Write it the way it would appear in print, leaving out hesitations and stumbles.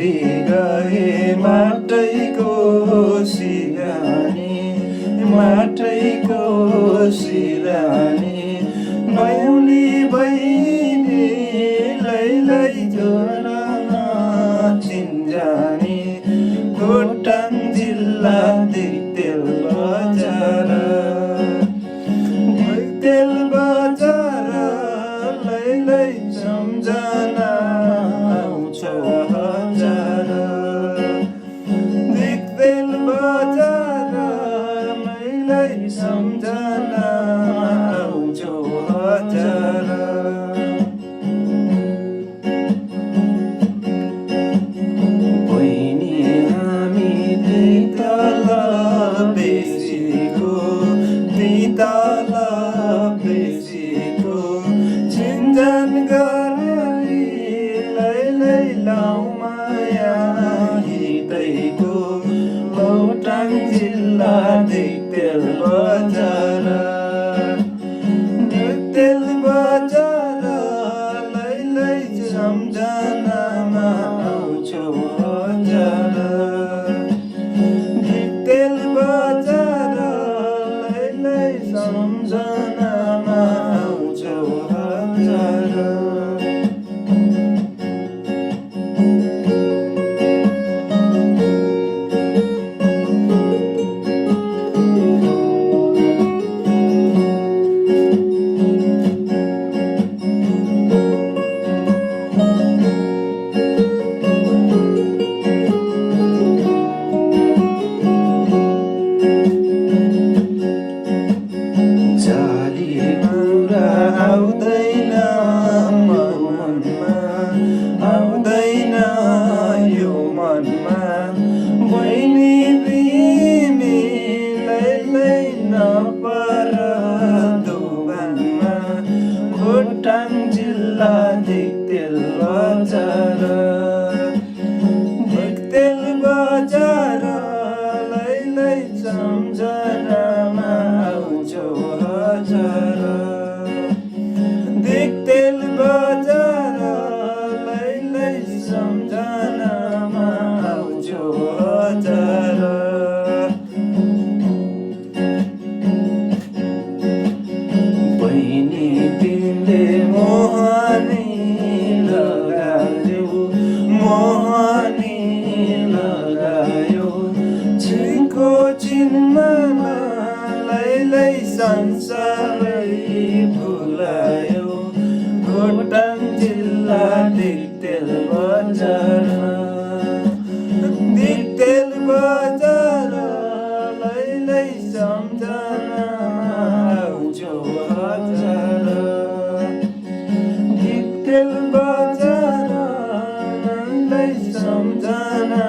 बिग्री गए माटैको सिरानी, माटैको सिरानी। भयौली बहिनी लैलै जोरा चिन्जानी, खोटाङ जिल्ला दिक्तेल बजार, दिक्तेल बजार लैलै सम्झना आउँछ हजार। दिक्तेल बजार लैलै सम्झना आउँछ हजार। बहिनी हामी दुई तल बेसीको, दुई तल बेसीको चिन्जान गरी लैलै लाउँ माया हितैको। खोटाङ जिल्ला दिक्तेल बजार, दिक्तेल बजार लैलै सम्झनामा आउँछौ हजार। दिक्तेल बजार लैलै सम्झनामा आउँछौ हजार। जाली कुरा आउँदैन मनमा, आउँदैन यो मनमा। बहिनी तिमी लैलै नपर दोभानमा, खोटाङ जिल्ला दिक्तेल बजार, दिक्तेल बजार लैलै सम्झनामा आउँछौ हजार। दिक्तेल बजार लैलै सम्झनामा आउँछौ हजार। बहिनी तिमीले मोहनी लगायौ, मोहनी लगायौ। चिनको चिन्ममा लैलै संसारै भुलायौ। खोटाङ जिल्ला दिक्तेल बजारमा, दिक्तेल बजार लैलै सम्झनामा आउँछौ हजार। दिक्तेल बजार लैलै सम्झना